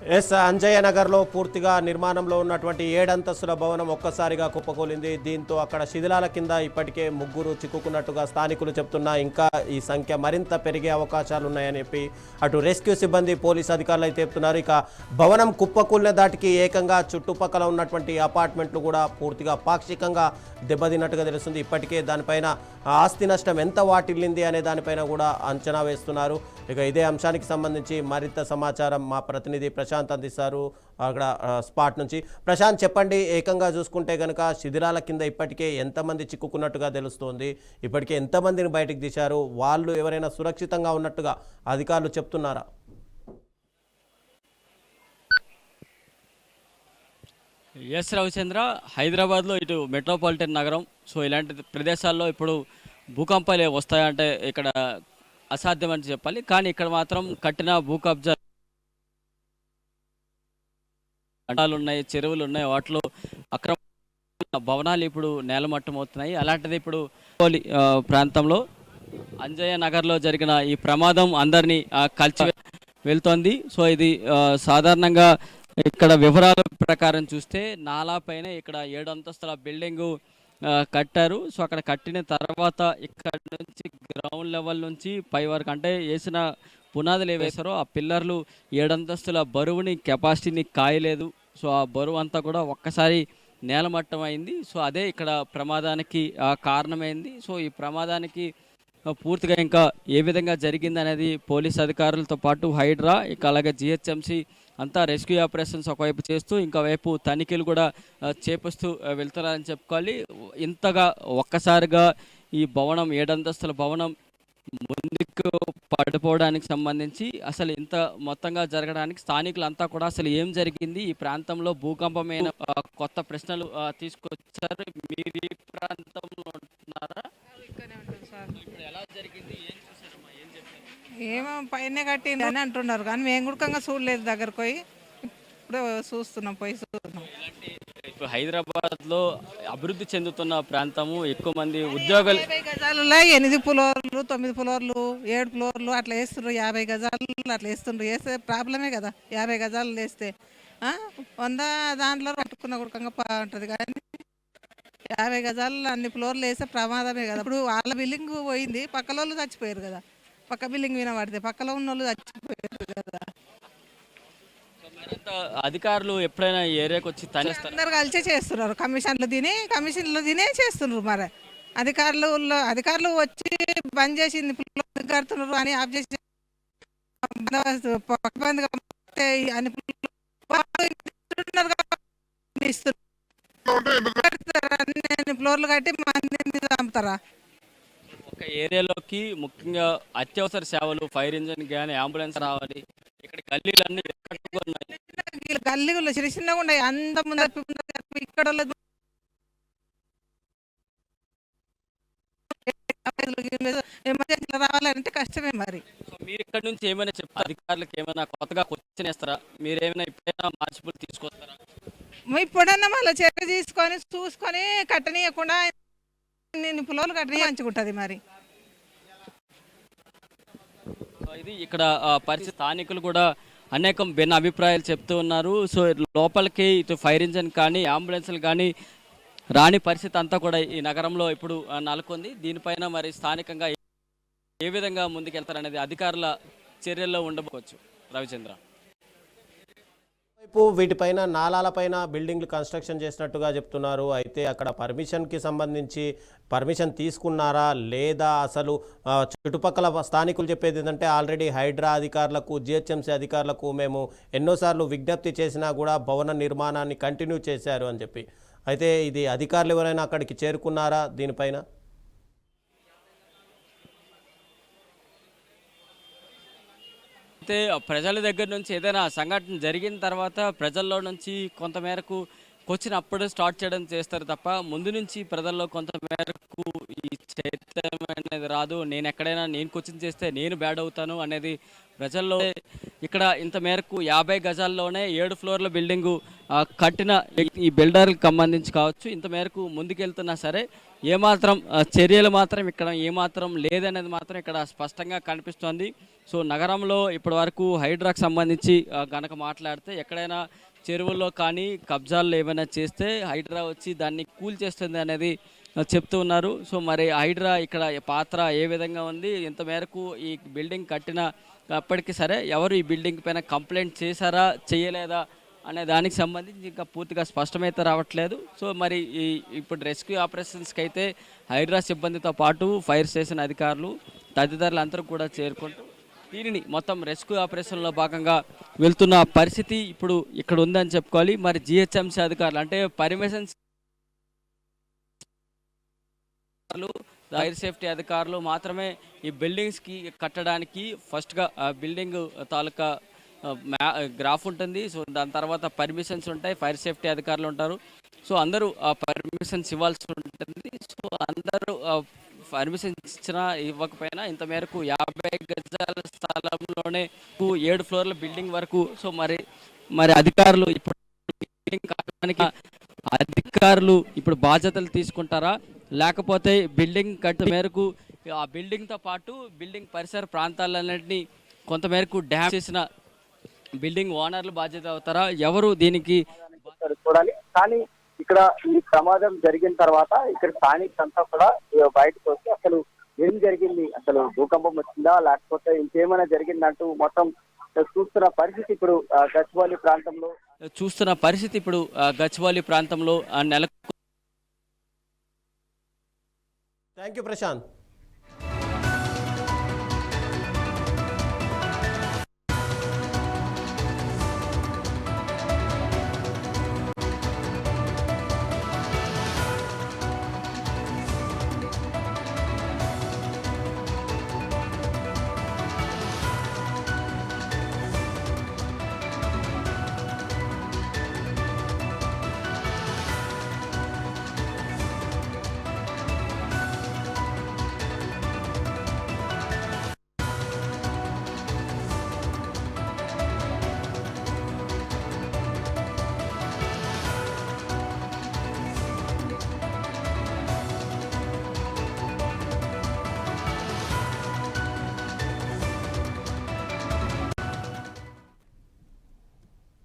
అంజయ్య నగర్లో పూర్తిగా నిర్మాణంలో ఉన్నటువంటి 7 అంతస్తుల భవనం ఒక్కసారిగా కుప్పకూలింది. దీంతో అక్కడ శిథిలాల కింద ఇప్పటికే 3 చిక్కుకున్నట్టుగా స్థానికులు చెప్తున్నా ఇంకా ఈ సంఖ్య మరింత పెరిగే అవకాశాలు ఉన్నాయని చెప్పి అటు రెస్క్యూ సిబ్బంది పోలీసు అధికారులు అయితే చెప్తున్నారు. ఇక భవనం కుప్పకూలిన దాటికి ఏకంగా చుట్టుపక్కల ఉన్నటువంటి అపార్ట్మెంట్లు కూడా పూర్తిగా పాక్షికంగా దెబ్బతిన్నట్టుగా తెలుస్తుంది. ఇప్పటికే దానిపైన ఆస్తి నష్టం ఎంత వాటిల్లింది అనే దానిపైన కూడా అంచనా వేస్తున్నారు. ఇక ఇదే అంశానికి సంబంధించి మరింత సమాచారం మా ప్రతినిధి ప్రశాంత్ అందిస్తారు అక్కడ స్పాట్ నుంచి. ప్రశాంత్, చెప్పండి, ఏకంగా చూసుకుంటే కనుక శిథిలాల కింద ఇప్పటికే ఎంతమంది చిక్కుకున్నట్టుగా తెలుస్తోంది, ఇప్పటికే ఎంతమందిని బయటకు తీశారు, వాళ్ళు ఎవరైనా సురక్షితంగా ఉన్నట్టుగా అధికారులు చెప్తున్నారా? ఎస్ రవిచంద్ర, హైదరాబాద్లో ఇటు మెట్రోపాలిటన్ నగరం, సో ఇలాంటి ప్రదేశాల్లో ఇప్పుడు భూకంపాలు వస్తాయంటే ఇక్కడ అసాధ్యం అని చెప్పాలి. కానీ ఇక్కడ మాత్రం కట్టిన భూ కబ్జాలు ఉన్నాయి, చెరువులు ఉన్నాయి, వాటిలో అక్రమ భవనాలు ఇప్పుడు నేలమట్టం అవుతున్నాయి. అలాంటిది ఇప్పుడు ప్రాంతంలో అంజయ్య నగర్లో జరిగిన ఈ ప్రమాదం అందరినీ కలిసి వెళ్తోంది. సో ఇది సాధారణంగా ఇక్కడ వివరాల ప్రకారం చూస్తే నాలా పైన ఇక్కడ 7 అంతస్తుల బిల్డింగు కట్టారు. సో అక్కడ కట్టిన తర్వాత ఇక్కడ నుంచి గ్రౌండ్ లెవెల్ నుంచి పై వరకు అంటే వేసిన పునాదులు వేశారో ఆ పిల్లర్లు 7 అంతస్తుల బరువుని కెపాసిటీని కాయలేదు. సో ఆ బరువు అంతా కూడా ఒక్కసారి నేలమట్టం అయింది. సో అదే ఇక్కడ ప్రమాదానికి కారణమైంది. సో ఈ ప్రమాదానికి పూర్తిగా ఇంకా ఏ విధంగా జరిగింది అనేది పోలీస్ అధికారులతో పాటు హైడ్రా, ఇక అలాగే జిహెచ్ఎంసి అంతా రెస్క్యూ ఆపరేషన్స్ ఒకవైపు చేస్తూ ఇంకోవైపు తనిఖీలు కూడా చేపిస్తూ వెళ్తున్నారని చెప్పుకోవాలి. ఇంతగా ఒక్కసారిగా ఈ భవనం 7 అంతస్తుల భవనం ముందుకు పడిపోవడానికి సంబంధించి అసలు ఇంత మొత్తంగా జరగడానికి స్థానికులంతా కూడా అసలు ఏం జరిగింది, ఈ ప్రాంతంలో భూకంపమైన కొత్త ప్రశ్నలు తీసుకొచ్చారు. మీరు ఈ ప్రాంతంలో ఉంటున్నారా? ఇప్పుడు ఎలా జరిగింది, ఏం చూసారమ్మా, ఏం చెప్తారు? ఏమో పైన కట్టింది అని అంటున్నారు కానీ మేము కూడా చూడలేదు, దగ్గరకు పోయి ఇప్పుడే చూస్తున్నాం, పోయి చూస్తున్నాం. ఇప్పుడు హైదరాబాద్లో అభివృద్ధి చెందుతున్న ప్రాంతము, ఎక్కువ మంది ఉద్యోగాలు 50 గజాలలో 8 ఫ్లోర్లు 9 ఫ్లోర్లు 7 ఫ్లోర్లు అట్లా వేస్తుండ్రు. 50 గజాలు అట్లా వేస్తుండ్రు. వేస్తే ప్రాబ్లమే కదా, 50 గజాలు వేస్తే 100 దాంట్లో కట్టుకున్న కూడా ఉంటుంది. కానీ 50 గజాలు అన్ని ఫ్లోర్లు వేస్తే ప్రమాదమే కదా. ఇప్పుడు వాళ్ళ బిల్డింగ్ పోయింది, పక్కల వాళ్ళు చచ్చిపోయారు కదా, పక్క బిల్డింగ్ వినబడితే పక్కలో ఉన్న వాళ్ళు చచ్చిపోయారు కదా. అధికారులు ఎప్పుడైనా ఏరియాకి వచ్చి అందరు కలిసి చేస్తున్నారు, కమిషన్లు తినే చేస్తున్నారు. మరి అధికారులు వచ్చి బంద్ చేసింది కడుతున్నారు అని ఆఫ్ చేసి అన్ని ఫ్లోర్లు కట్టి మందిని చంపుతారా? ఒక ఏరియాలోకి ముఖ్యంగా అత్యవసర సేవలు, ఫైర్ ఇంజిన్ కానీ అంబులెన్స్ రావాలి. ఇక్కడ గల్లీలన్నీ గల్లీలో చిన్న చిన్నగా ఉన్నాయి, అంత ముందు ఇక్కడ ఎమర్జెన్సీ రావాలంటే కష్టమే. మరి మీరు ఇక్కడ నుంచి ఏమైనా చెప్తారు, అధికారులకు ఏమైనా కొత్తగా క్వశ్చన్ ఇస్తారా, మీరేమైనా ఇప్పుడైనా మార్పులు తీసుకొస్తారా? ఇప్పుడన్నా మళ్ళీ చర్య తీసుకొని చూసుకొని కట్టనీయకుండా నేను ఫ్లోర్లు కట్టనీ మంచిగుంటుంది. మరి ఇది ఇక్కడ పరిస్థితి. స్థానికులు కూడా అనేకం భిన్న అభిప్రాయాలు చెప్తూ ఉన్నారు. సో లోపలికి ఇటు ఫైర్ ఇంజన్ కానీ అంబులెన్స్లు కానీ రాని పరిస్థితి అంతా కూడా ఈ నగరంలో ఇప్పుడు నెలకొంది. దీనిపైన మరి స్థానికంగా ఏ విధంగా ముందుకెళ్తారనేది అధికారుల చర్యల్లో ఉండవచ్చు. రవిచంద్ర, వీటిపైన నాలాలపైన బిల్డింగ్లు కన్స్ట్రక్షన్ చేసినట్టుగా చెప్తున్నారు. అయితే అక్కడ పర్మిషన్కి సంబంధించి పర్మిషన్ తీసుకున్నారా లేదా, అసలు చుట్టుపక్కల స్థానికులు చెప్పేది ఏంటంటే ఆల్రెడీ హైడ్రా అధికారులకు, జిహెచ్ఎంసీ అధికారులకు మేము ఎన్నోసార్లు విజ్ఞప్తి చేసినా కూడా భవన నిర్మాణాన్ని కంటిన్యూ చేశారు అని చెప్పి. అయితే ఇది అధికారులు ఎవరైనా అక్కడికి చేరుకున్నారా దీనిపైన? అయితే ప్రజల దగ్గర నుంచి ఏదైనా సంఘటన జరిగిన తర్వాత ప్రజల్లో నుంచి కొంతమేరకు క్వశ్చన్ అప్పుడే స్టార్ట్ చేయడం చేస్తారు తప్ప ముందు నుంచి ప్రజల్లో కొంతమేరకు ఈ చైతన్యం అనేది రాదు. నేను ఎక్కడైనా నేను క్వశ్చన్ చేస్తే నేను బ్యాడ్ అవుతాను అనేది ప్రజల్లో. ఇక్కడ ఇంత మేరకు 50 గజాల్లోనే 7 ఫ్లోర్ల బిల్డింగు కట్టిన ఈ బిల్డర్లకు సంబంధించి కావచ్చు, ఇంత మేరకు ముందుకెళ్తున్నా సరే ఏమాత్రం చర్యలు మాత్రం ఇక్కడ ఏమాత్రం లేదనేది మాత్రం ఇక్కడ స్పష్టంగా కనిపిస్తోంది. సో నగరంలో ఇప్పటి వరకు హైడ్రాకు సంబంధించి గనక మాట్లాడితే ఎక్కడైనా చెరువుల్లో కానీ కబ్జాలు ఏమైనా చేస్తే హైడ్రా వచ్చి దాన్ని కూల్చేస్తుంది అనేది చెప్తూ ఉన్నారు. సో మరి హైడ్రా ఇక్కడ పాత్ర ఏ విధంగా ఉంది, ఇంత మేరకు ఈ బిల్డింగ్ కట్టిన అప్పటికి సరే ఎవరు ఈ బిల్డింగ్ పైన కంప్లైంట్ చేశారా చేయలేదా అనే దానికి సంబంధించి ఇంకా పూర్తిగా స్పష్టమైతే రావట్లేదు. సో మరి ఇప్పుడు రెస్క్యూ ఆపరేషన్స్కి అయితే హైడ్రా సిబ్బందితో పాటు ఫైర్ స్టేషన్ అధికారులు తదితరులు అందరూ కూడా చేరుకుంటూ దీనిని మొత్తం రెస్క్యూ ఆపరేషన్లో భాగంగా వెళ్తున్న పరిస్థితి ఇప్పుడు ఇక్కడ ఉందని చెప్పుకోవాలి. మరి జిహెచ్ఎంసీ అధికారులు అంటే పర్మిషన్స్ ఫైర్ సేఫ్టీ అధికారులు మాత్రమే ఈ బిల్డింగ్స్కి కట్టడానికి ఫస్ట్గా బిల్డింగ్ తాలూకా గ్రాఫ్ ఉంటుంది. సో దాని తర్వాత పర్మిషన్స్ ఉంటాయి, ఫైర్ సేఫ్టీ అధికారులు ఉంటారు. సో అందరూ పర్మిషన్స్ ఇవ్వాల్సి ఉంటుంది. సో అందరూ పర్మిషన్స్ ఇచ్చినా ఇవ్వకపోయినా ఇంత మేరకు 50 గజాల స్థలంలోనే 7 ఫ్లోర్ల బిల్డింగ్ వరకు. సో మరి అధికారులు ఇప్పుడు బిల్డింగ్ కట్టడానికి అధికారులు ఇప్పుడు బాధ్యతలు తీసుకుంటారా, లేకపోతే బిల్డింగ్ కట్ట మేరకు ఆ బిల్డింగ్తో పాటు బిల్డింగ్ పరిసర ప్రాంతాలన్నింటినీ కొంతమేరకు డ్యామ్ చేసిన బిల్డింగ్ ఓనర్లు బాధ్యత అవుతారా, ఎవరు దీనికి చూడాలి. కానీ ఇక్కడ ఈ ప్రమాదం జరిగిన తర్వాత ఇక్కడ స్థానికులంతా కూడా బయటకు వచ్చి అసలు ఏం జరిగింది, అసలు భూకంపం వచ్చిందా లేకపోతే ఇంకేమైనా జరిగిందంటూ మొత్తం చూస్తున్న పరిస్థితి ఇప్పుడు గచ్చిబౌలి ప్రాంతంలో నెలకు. Thank you Prashanth.